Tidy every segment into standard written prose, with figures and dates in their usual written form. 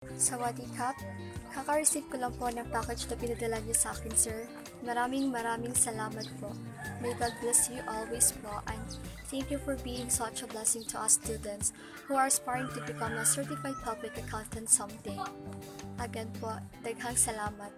Sawadee Kap. Kaka-receive ko lang po ng package na pinadala niyo sa akin, sir. Maraming salamat po. May God bless you always po, and thank you for being such a blessing to us students who are aspiring to become a certified public accountant someday. Again po, daghang salamat.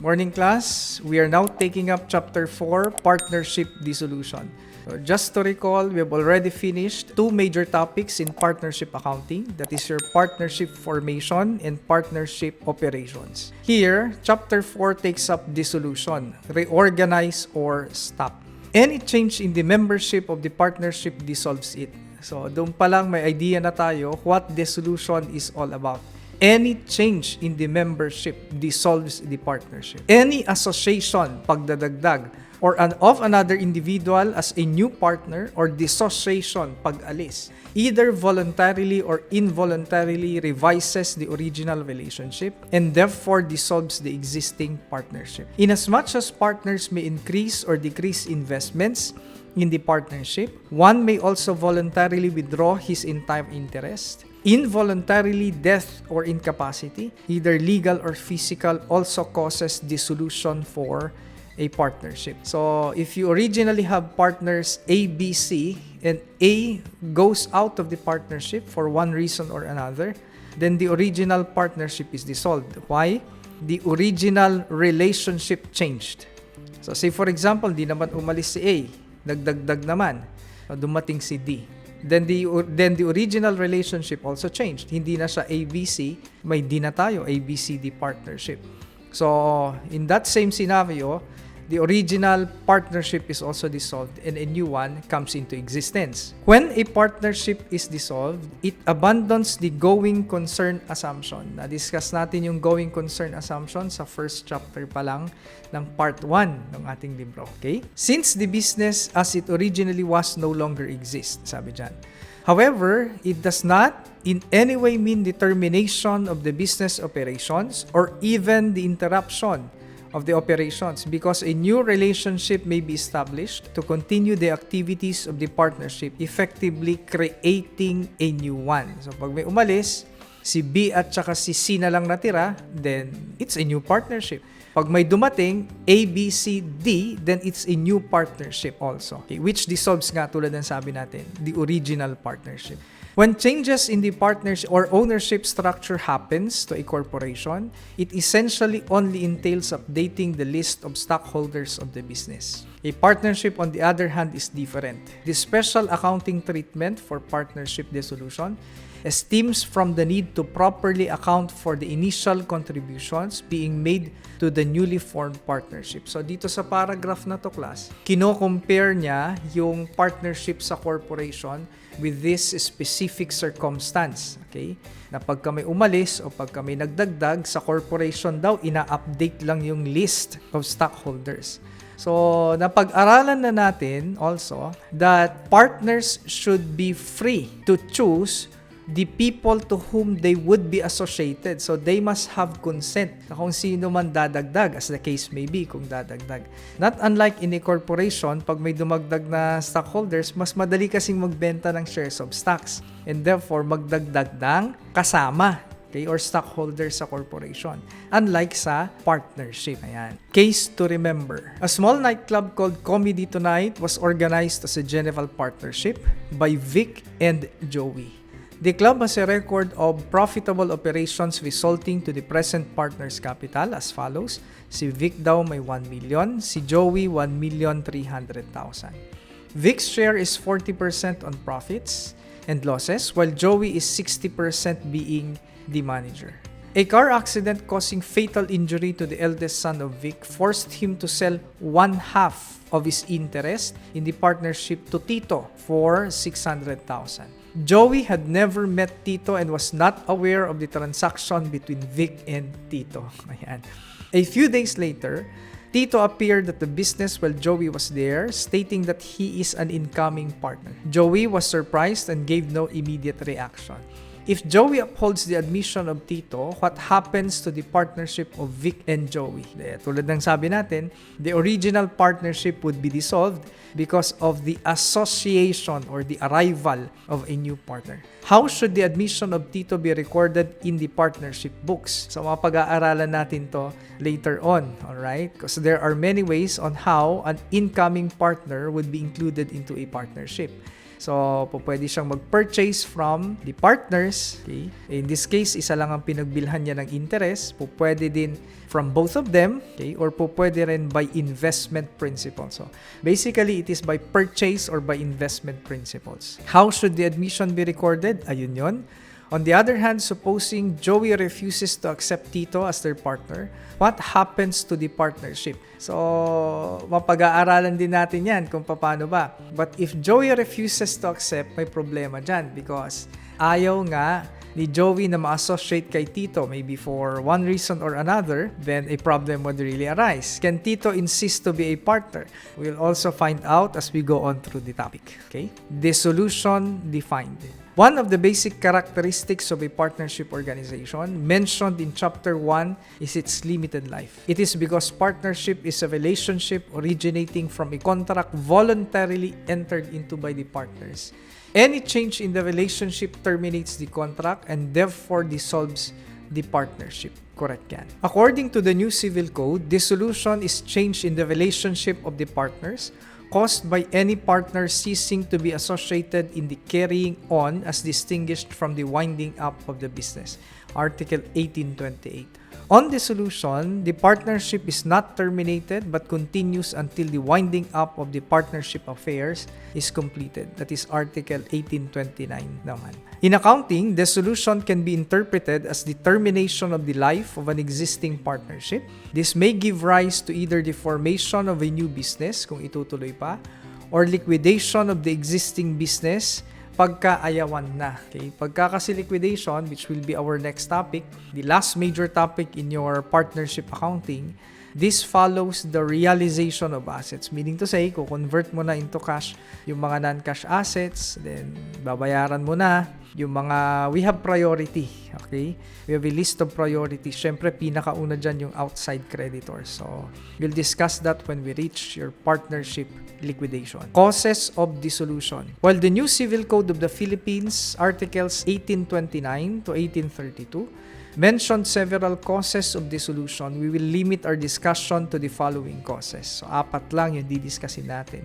Morning class, we are now taking up chapter 4, partnership dissolution. So just to recall, we have already finished two major topics in partnership accounting, that is your partnership formation and partnership operations. Here, chapter 4 takes up dissolution, reorganize or stop. Any change in the membership of the partnership dissolves it. So doon pa lang may idea na tayo what dissolution is all about. Any change in the membership dissolves the partnership. Any association, pagdadagdag, or of another individual as a new partner or dissociation, pag-alis, either voluntarily or involuntarily revises the original relationship and therefore dissolves the existing partnership. Inasmuch as partners may increase or decrease investments in the partnership, one may also voluntarily withdraw his entire interest. Involuntarily, death or incapacity, either legal or physical, also causes dissolution for a partnership. So, if you originally have partners A, B, C, and A goes out of the partnership for one reason or another, then the original partnership is dissolved. Why? The original relationship changed. So, say for example, di naman umalis si A, nagdagdag naman, dumating si D. Then the original relationship also changed. Hindi na siya ABC, may D na tayo, ABCD partnership. So, in that same scenario, the original partnership is also dissolved and a new one comes into existence. When a partnership is dissolved, it abandons the going concern assumption. Na-discuss natin yung going concern assumption sa first chapter pa lang ng part 1 ng ating libro. Okay? Since the business as it originally was no longer exists, sabi dyan. However, it does not in any way mean the termination of the business operations or even the interruption of the operations, because a new relationship may be established to continue the activities of the partnership, effectively creating a new one. So pag may umalis, si B at saka si C na lang natira, then it's a new partnership. Pag may dumating, A, B, C, D, then it's a new partnership also. Okay, which dissolves nga tulad ng sabi natin, the original partnership. When changes in the partnership or ownership structure happens to a corporation, it essentially only entails updating the list of stockholders of the business. A partnership, on the other hand, is different. The special accounting treatment for partnership dissolution stems from the need to properly account for the initial contributions being made to the newly formed partnership. So dito sa paragraph na to, class, kino-compare niya yung partnership sa corporation with this specific circumstance. Okay? Na pag kami umalis o pag kami nagdagdag sa corporation daw, ina-update lang yung list of stockholders. So, napag-aralan na natin also that partners should be free to choose the people to whom they would be associated. So, they must have consent na kung sino man dadagdag, as the case may be, kung dadagdag. Not unlike in a corporation, pag may dumagdag na stockholders, mas madali kasing magbenta ng shares of stocks. And therefore, magdagdag ng kasama, okay, or stockholders sa corporation. Unlike sa partnership. Ayan. Case to remember. A small nightclub called Comedy Tonight was organized as a general partnership by Vic and Joey. The club has a record of profitable operations resulting to the present partner's capital as follows. Si Vic daw may 1 million, si Joey 1,300,000. Vic's share is 40% on profits and losses, while Joey is 60% being the manager. A car accident causing fatal injury to the eldest son of Vic forced him to sell one half of his interest in the partnership to Tito for 600,000. Joey had never met Tito and was not aware of the transaction between Vic and Tito. Ayan. A few days later, Tito appeared at the business while Joey was there, stating that he is an incoming partner. Joey was surprised and gave no immediate reaction. If Joey upholds the admission of Tito, what happens to the partnership of Vic and Joey? Tulad ng sabi natin, the original partnership would be dissolved because of the association or the arrival of a new partner. How should the admission of Tito be recorded in the partnership books? So mapag-aaralan natin to later on, alright? Because there are many ways on how an incoming partner would be included into a partnership. So, pwede siyang mag-purchase from the partners. Okay? In this case, isa lang ang pinagbilhan niya ng interest. Pwede din from both of them. Okay? Or pwede rin by investment principles. So, basically, it is by purchase or by investment principles. How should the admission be recorded? Ayun yun. On the other hand, supposing Joey refuses to accept Tito as their partner, what happens to the partnership? So, mapag-aaralan din natin yan kung paano ba. But if Joey refuses to accept, may problema dyan because ayaw nga ni Joey na ma-associate kay Tito, maybe for one reason or another, then a problem would really arise. Can Tito insist to be a partner? We'll also find out as we go on through the topic. Okay? Dissolution defined. One of the basic characteristics of a partnership organization mentioned in Chapter 1 is its limited life. It is because partnership is a relationship originating from a contract voluntarily entered into by the partners. Any change in the relationship terminates the contract and therefore dissolves the partnership. Correct yan. According to the new civil code, dissolution is change in the relationship of the partners caused by any partner ceasing to be associated in the carrying on as distinguished from the winding up of the business. Article 1828. On dissolution, the partnership is not terminated but continues until the winding up of the partnership affairs is completed. That is Article 1829 naman. In accounting, dissolution can be interpreted as the termination of the life of an existing partnership. This may give rise to either the formation of a new business, kung itutuloy pa, or liquidation of the existing business pagkaayawan na. Okay? Pagka kasi liquidation, which will be our next topic, the last major topic in your partnership accounting, this follows the realization of assets. Meaning to say, kung convert mo na into cash yung mga non-cash assets, then babayaran mo na yung mga, we have priority. Okay? We have a list of priorities. Siyempre, pinakauna dyan yung outside creditors. So, we'll discuss that when we reach your partnership liquidation. Causes of dissolution. While the new Civil Code of the Philippines, Articles 1829 to 1832, mentioned several causes of dissolution, we will limit our discussion to the following causes. So, 4 lang yung didiscusin natin.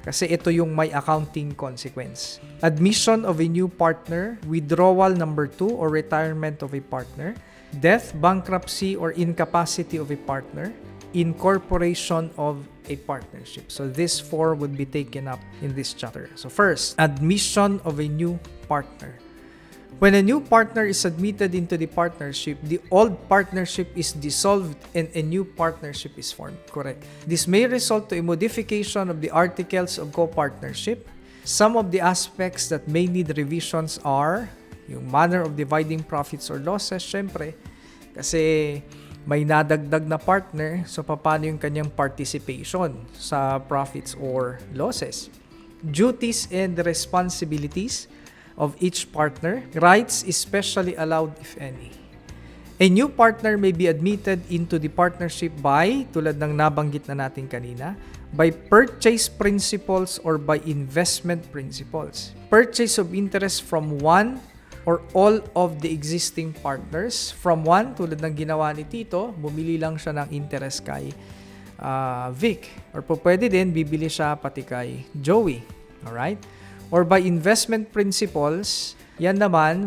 Kasi ito yung may accounting consequence. Admission of a new partner, withdrawal number 2 or retirement of a partner, death, bankruptcy, or incapacity of a partner, incorporation of a partnership. So these 4 would be taken up in this chapter. So first, admission of a new partner. When a new partner is admitted into the partnership, the old partnership is dissolved and a new partnership is formed. Correct. This may result to a modification of the articles of co-partnership. Some of the aspects that may need revisions are yung manner of dividing profits or losses, syempre, kasi may nadagdag na partner, so paano yung kanyang participation sa profits or losses. Duties and responsibilities of each partner, rights especially allowed if any. A new partner may be admitted into the partnership by, tulad ng nabanggit na natin kanina, by purchase principles or by investment principles. Purchase of interest from one or all of the existing partners. From one, tulad ng ginawa ni Tito, bumili lang siya ng interest kay Vic. Or pwede din, bibili siya pati kay Joey. Alright? Or by investment principles, yan naman,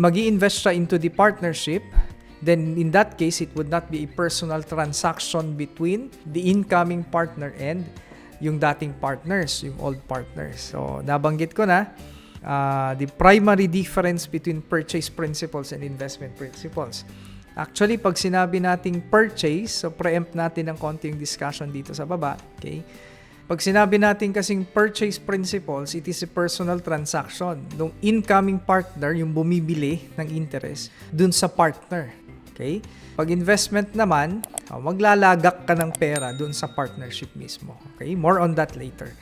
mag-i-invest siya into the partnership, then in that case, it would not be a personal transaction between the incoming partner and yung dating partners, yung old partners. So, nabanggit ko na, the primary difference between purchase principles and investment principles. Actually, pag sinabi nating purchase, so preempt natin ng konting discussion dito sa baba, okay? Pag sinabi natin kasing purchase principles, it is a personal transaction. Nung incoming partner, yung bumibili ng interest dun sa partner. Okay? Pag investment naman, maglalagak ka ng pera dun sa partnership mismo. Okay? More on that later.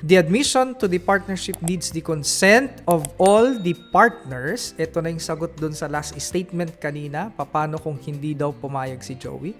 The admission to the partnership needs the consent of all the partners. Ito na yung sagot dun sa last statement kanina. Paano kung hindi daw pumayag si Joey?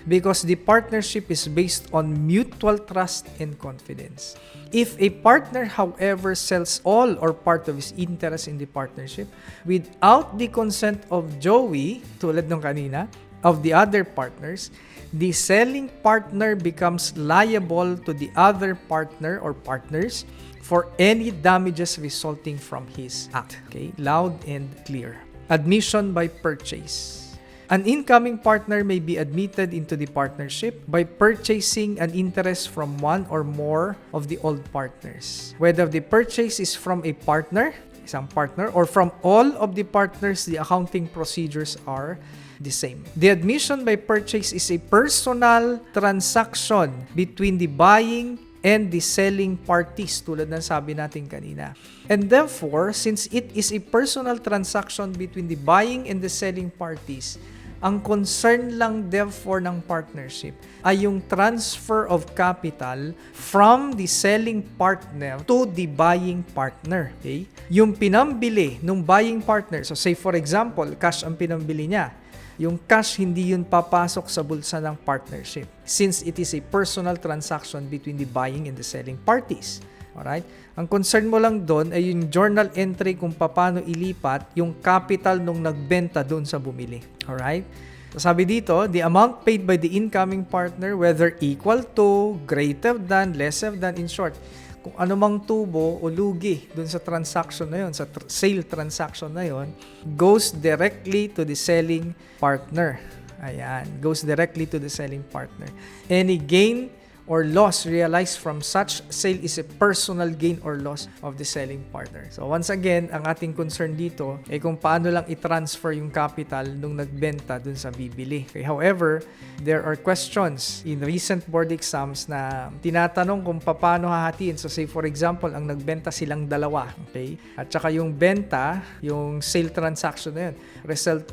Because the partnership is based on mutual trust and confidence. If a partner, however, sells all or part of his interest in the partnership without the consent of Joey, tulad nung kanina, of the other partners, the selling partner becomes liable to the other partner or partners for any damages resulting from his act. Okay, loud and clear. Admission by purchase. An incoming partner may be admitted into the partnership by purchasing an interest from one or more of the old partners. Whether the purchase is from a partner, isang partner, or from all of the partners, the accounting procedures are the same. The admission by purchase is a personal transaction between the buying and the selling parties, tulad ng sabi natin kanina. And therefore, since it is a personal transaction between the buying and the selling parties, ang concern lang therefore ng partnership ay yung transfer of capital from the selling partner to the buying partner. Okay? Yung pinambili ng buying partner, so say for example, cash ang pinambili niya, yung cash hindi yun papasok sa bulsa ng partnership since it is a personal transaction between the buying and the selling parties. Alright? Ang concern mo lang doon ay yung journal entry kung paano ilipat yung capital nung nagbenta doon sa bumili. Alright? So sabi dito, the amount paid by the incoming partner, whether equal to, greater than, lesser than, in short, kung anumang tubo o lugi doon sa transaction na yun, sa sale transaction na yun, goes directly to the selling partner. Ayan, goes directly to the selling partner. Any gain or loss realized from such sale is a personal gain or loss of the selling partner. So once again, ang ating concern dito ay kung paano lang i-transfer yung capital nung nagbenta dun sa bibili. Okay, however, there are questions in recent board exams na tinatanong kung paano hahatiin. So say for example, ang nagbenta silang dalawa, okay? At saka yung benta, yung sale transaction na yun,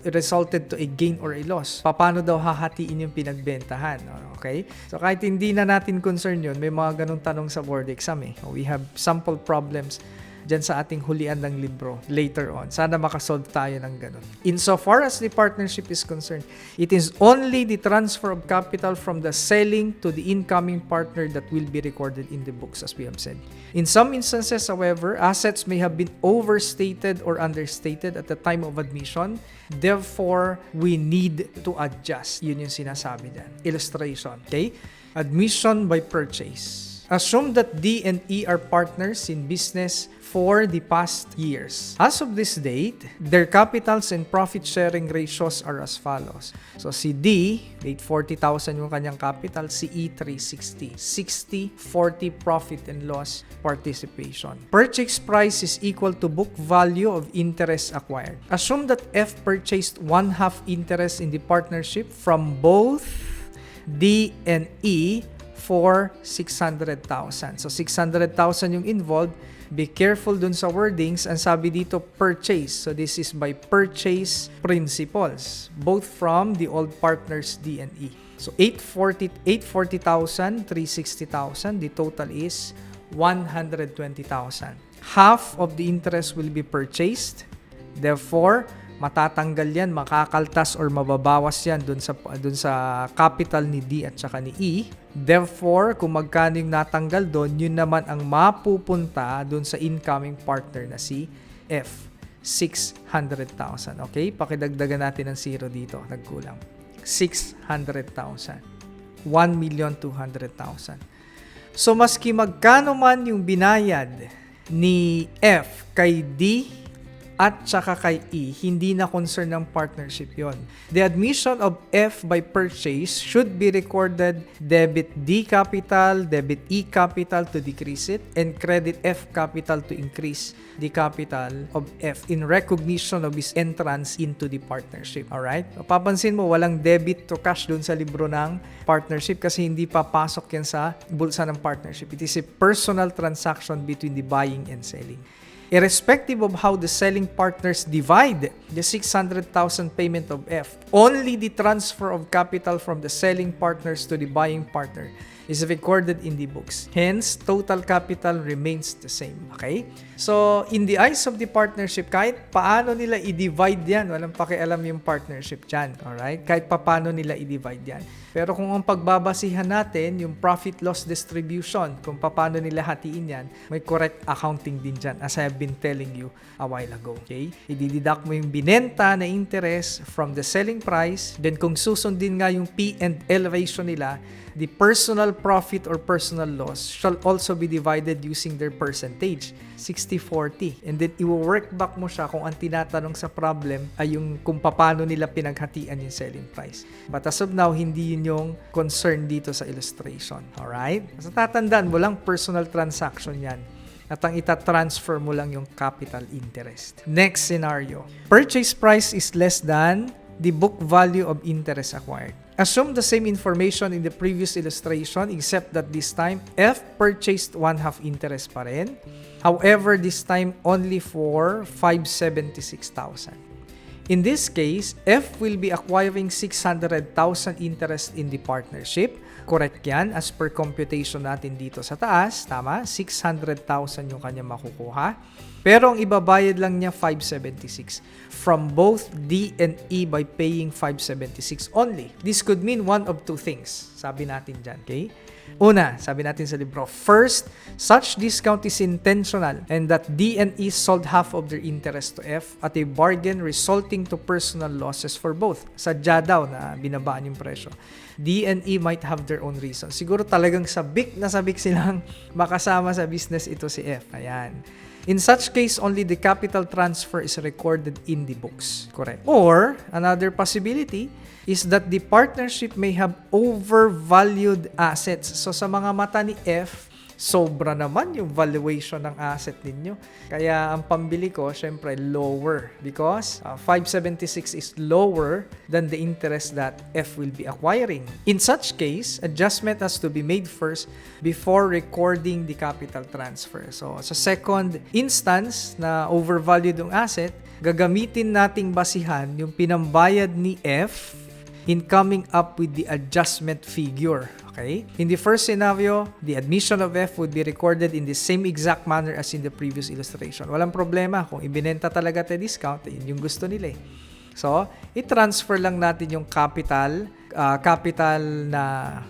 resulted to a gain or a loss. Paano daw hahatiin yung pinagbentahan? Okay? So kahit hindi na natin concern yun, may mga ganong tanong sa board exam eh. We have sample problems dyan sa ating hulian ng libro later on. Sana makasolve tayo ng ganon. Insofar as the partnership is concerned, it is only the transfer of capital from the selling to the incoming partner that will be recorded in the books, as we have said. In some instances, however, assets may have been overstated or understated at the time of admission. Therefore, we need to adjust. Yun yung sinasabi dyan. Illustration. Okay? Admission by purchase. Assume that D and E are partners in business for the past years. As of this date, their capitals and profit-sharing ratios are as follows. So si D, 840,000 yung kanyang capital, si E, 360. 60-40 profit and loss participation. Purchase price is equal to book value of interest acquired. Assume that F purchased 1/2 interest in the partnership from both D and E for 600,000. So 600,000 yung involved. Be careful dun sa wordings. Ang sabi dito, purchase. So this is by purchase principles, both from the old partners D and E. So 840,000, 360,000. The total is 120,000. Half of the interest will be purchased. Therefore, matatanggal yan, makakaltas or mababawas yan dun sa capital ni D at saka ni E. Therefore, kung magkano yung natanggal doon, yun naman ang mapupunta dun sa incoming partner na si F. 600,000. Okay? Pakidagdagan natin ng zero dito. Nagkulang. 600,000. 1,200,000. So, maski magkano man yung binayad ni F kay D at saka kay E, hindi na concern ng partnership yon. The admission of F by purchase should be recorded debit D capital, debit E capital to decrease it, and credit F capital to increase the capital of F in recognition of his entrance into the partnership. Alright? Papansin mo, walang debit to cash dun sa libro ng partnership kasi hindi papasok yan sa bulsa ng partnership. It is a personal transaction between the buying and selling. Irrespective of how the selling partners divide the 600,000 payment of F, only the transfer of capital from the selling partners to the buying partner is recorded in the books. Hence, total capital remains the same. Okay? So, in the eyes of the partnership, kahit paano nila i-divide yan, walang pakialam yung partnership dyan. Alright? Kahit paano nila i-divide yan. Pero kung ang pagbabasihan natin, yung profit-loss distribution, kung paano nila hatiin yan, may correct accounting din dyan, as I have been telling you a while ago. Okay? I-deduct mo yung binenta na interest from the selling price, then kung susundin nga yung P&L ratio nila, the personal profit or personal loss shall also be divided using their percentage, 60-40. And then, i-work back mo siya kung ang tinatanong sa problem ay yung kung paano nila pinaghatian yung selling price. But as of now, hindi yun yung concern dito sa illustration. Alright? So, tatandaan mo lang, personal transaction yan. At ang itatransfer mo lang yung capital interest. Next scenario. Purchase price is less than the book value of interest acquired. Assume the same information in the previous illustration except that this time, F purchased 1/2 interest pa rin. However, this time only for 576,000. In this case, F will be acquiring 600,000 interest in the partnership. Correct yan as per computation natin dito sa taas. Tama? 600,000 yung kanya makukuha. Pero ang ibabayad lang niya 576 from both D and E by paying 576 only. This could mean one of two things. Sabi natin dyan. Okay? Una, sabi natin sa libro, first, such discount is intentional and that D and E sold half of their interest to F at a bargain resulting to personal losses for both. Sadya daw na binabaan yung presyo. D and E might have their own reasons. Siguro talagang sabik na sabik silang makasama sa business ito si F. Ayan. In such case, only the capital transfer is recorded in the books. Correct. Or, another possibility is that the partnership may have overvalued assets. So, sa mga mata ni F, sobra naman yung valuation ng asset ninyo. Kaya, ang pambili ko, syempre, lower. Because 576 is lower than the interest that F will be acquiring. In such case, adjustment has to be made first before recording the capital transfer. So, sa second instance na overvalued yung asset, gagamitin nating basihan yung pinambayad ni F in coming up with the adjustment figure. Okay? In the first scenario, the admission of F would be recorded in the same exact manner as in the previous illustration. Walang problema kung ibinenta talaga at discount, yun yung gusto nila eh. So, i-transfer lang natin yung capital na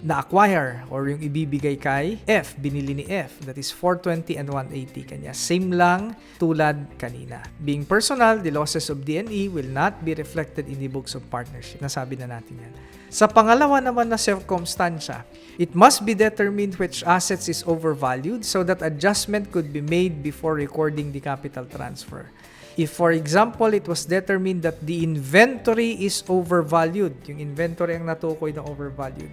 na-acquire or yung ibibigay kay F, binili ni F. That is 420 and 180 kanya. Same lang tulad kanina. Being personal, the losses of D&E will not be reflected in the books of partnership. Nasabi na natin yan. Sa pangalawa naman na circumstansya, it must be determined which assets is overvalued so that adjustment could be made before recording the capital transfer. If, for example, it was determined that the inventory is overvalued, yung inventory ang natukoy na overvalued,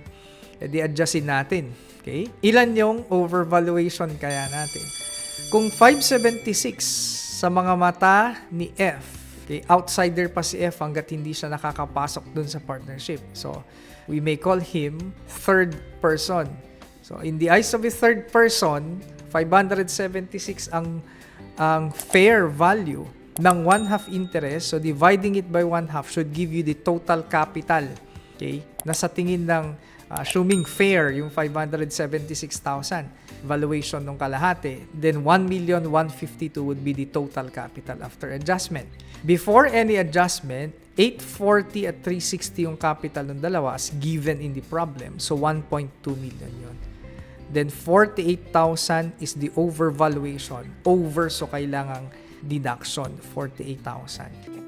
edi adjustin natin. Okay? Ilan yung overvaluation kaya natin? Kung 576 sa mga mata ni F, okay, outsider pa si F hanggat hindi siya nakakapasok dun sa partnership. So, we may call him third person. So, in the eyes of a third person, 576 ang fair value ng 1/2 interest, so dividing it by 1/2 should give you the total capital. Okay? Nasa tingin ng assuming fair yung 576,000 valuation ng kalahati, then 1,152,000 would be the total capital after adjustment. Before any adjustment, 840 at 360 yung capital ng dalawa as given in the problem. So 1.2 million yun. Then 48,000 is the overvaluation. Over, so kailangang deduction, 48,000.